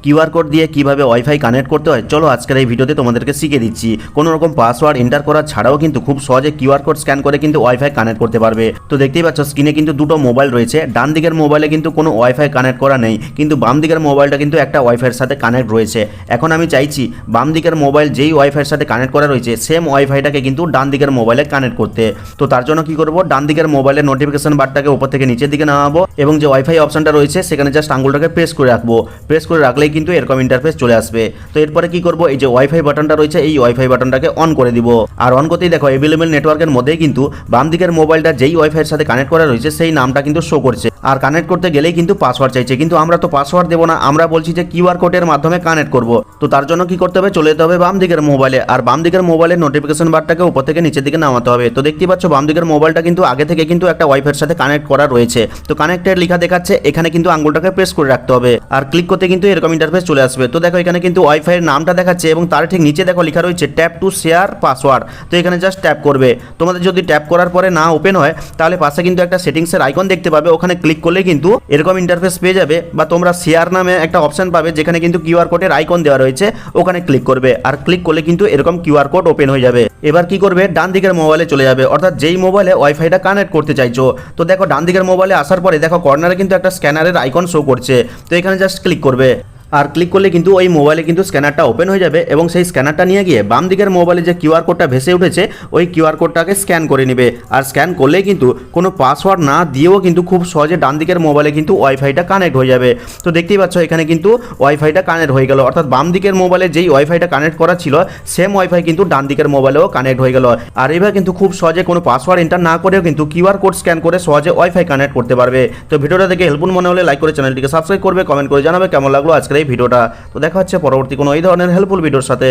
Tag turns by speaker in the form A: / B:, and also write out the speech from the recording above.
A: QR code দিয়ে কিভাবে wifi connect করতে হয় চলো আজকের এই ভিডিওতে তোমাদেরকে শিখিয়ে দিচ্ছি। কোনো রকম পাসওয়ার্ড এন্টার করা ছাড়াও কিন্তু খুব সহজে কিউআর কোড স্ক্যান করে কিন্তু ওয়াইফাই কানেক্ট করতে পারবে। তো দেখতেই পাচ্ছ স্ক্রিনে কিন্তু দুটো মোবাইল রয়েছে। ডান দিকের মোবাইলে কিন্তু কোনো ওয়াইফাই কানেক্ট করা নেই, কিন্তু বাম দিকের মোবাইলটা কিন্তু একটা ওয়াইফাইয়ের সাথে কানেক্ট রয়েছে। এখন আমি চাইছি বাম দিকের মোবাইল যেই ওয়াইফাইয়ের সাথে কানেক্ট করা রয়েছে সেম ওয়াইফাইটাকে কিন্তু ডান দিকের মোবাইলে কানেক্ট করতে। তো তার জন্য কি করব, ডান দিকের মোবাইলের নোটিফিকেশন বারটাকে উপর থেকে নিচের দিকে নামাবো এবং যে ওয়াইফাই অপশনটা রয়েছে সেখানে জাস্ট আঙুলটাকে প্রেস করে রাখবো। প্রেস করে রাখলেই কিন্তু এরকম ইন্টারফেস চলে আসবে। তো এরপরে কি করব, এই যে ওয়াইফাই বাটনটা রয়েছে এই ওয়াইফাই বাটনটাকে অন করে দিব। আর অন করতেই দেখো অ্যাভেলেবল নেটওয়ার্কের মধ্যেই কিন্তু বাম দিকের মোবাইলটা যেই ওয়াইফাইয়ের সাথে কানেক্ট করা রয়েছে সেই নামটা কিন্তু শো করছে। আর কানেক্ট করতে গেলেই কিন্তু পাসওয়ার্ড চাইছে, কিন্তু আমরা তো পাসওয়ার্ড দেবো না, আমরা বলছি যে কিউআর কোডের মাধ্যমে কানেক্ট করব। তো তার জন্য কি করতে হবে, চলে যেতে হবে বাম দিকের মোবাইলে। আর বাম দিকের মোবাইলের নোটিফিকেশন বারটাকে উপর থেকে নিচের দিকে নামাতে হবে। তো দেখতেই পাচ্ছ বাম দিকের মোবাইলটা কিন্তু আগে থেকে কিন্তু একটা ওয়াইফাইয়ের সাথে কানেক্ট করা রয়েছে। তো কানেক্টেড লেখা দেখাচ্ছে, এখানে কিন্তু আঙ্গুলটাকে প্রেস করে রাখতে হবে আর ক্লিক করতে কিন্তু এরকম ইন্টারফেস চলে আসবে। তো দেখো এখানে কিন্তু ওয়াইফাইয়ের নামটা দেখাচ্ছে এবং তার ঠিক নিচে দেখো লেখা রয়েছে ট্যাপ টু শেয়ার পাসওয়ার্ড। তো এখানে জাস্ট ট্যাপ করবে। তোমাদের যদি ট্যাপ করার পরে না ওপেন হয় তাহলে পাশে কিন্তু একটা সেটিংসের আইকন দেখতে পাবে, ওখানে ক্লিক করলে কিন্তু এরকম ইন্টারফেস পেয়ে যাবে। বা তোমরা শেয়ার নামে একটা অপশন পাবে যেখানে কিন্তু কিউআর কোডের আইকন দেওয়া রয়েছে, ওখানে ক্লিক করবে আর ক্লিক করলে কিন্তু এরকম কিউআর কোড ওপেন হয়ে যাবে। এবার কি করবে, ডান দিকের মোবাইলে চলে যাবে, অর্থাৎ যেই মোবাইলে ওয়াইফাইটা কানেক্ট করতে চাইছো। তো দেখো ডান দিকের মোবাইলে আসার পরে দেখো কর্নারে কিন্তু একটা স্ক্যানারের আইকন শো করছে। তো এখানে জাস্ট ক্লিক করবে আর ক্লিক করলে কিন্তু ওই মোবাইলে কিন্তু স্ক্যানারটা ওপেন হয়ে যাবে এবং সেই স্ক্যানারটা নিয়ে গিয়ে বাম দিকের মোবাইলে যে কিউআর কোডটা ভেসে উঠেছে ওই কিউআর কোডটাকে স্ক্যান করে নেবে। আর স্ক্যান করলেই কিন্তু কোনো পাসওয়ার্ড না দিয়েও কিন্তু খুব সহজে ডান দিকের মোবাইলে কিন্তু ওয়াইফাইটা কানেক্ট হয়ে যাবে। তো দেখতেই পাচ্ছ এখানে কিন্তু ওয়াইফাইটা কানেক্ট হয়ে গেল, অর্থাৎ বাম দিকের মোবাইলে যেই ওয়াইফাইটা কানেক্ট করা ছিল সেম ওয়াইফাই কিন্তু ডান দিকের মোবাইলেও কানেক্ট হয়ে গেল। আর এবার কিন্তু খুব সহজে কোনো পাসওয়ার্ড এন্টার না করেও কিন্তু কিউআর কোড স্ক্যান করে সহজে ওয়াইফাই কানেক্ট করতে পারবে। তো ভিডিওটা দেখে হেল্পফুল মনে হলে লাইক করে চ্যানেলটিকে সাবস্ক্রাইব করবে, কমেন্ট করে জানাবে কেমন লাগলো আজকের এই ভিডিওটা। তো দেখা হচ্ছে পরবর্তী কোনো এই ধরনের হেল্পফুল ভিডিওর সাথে।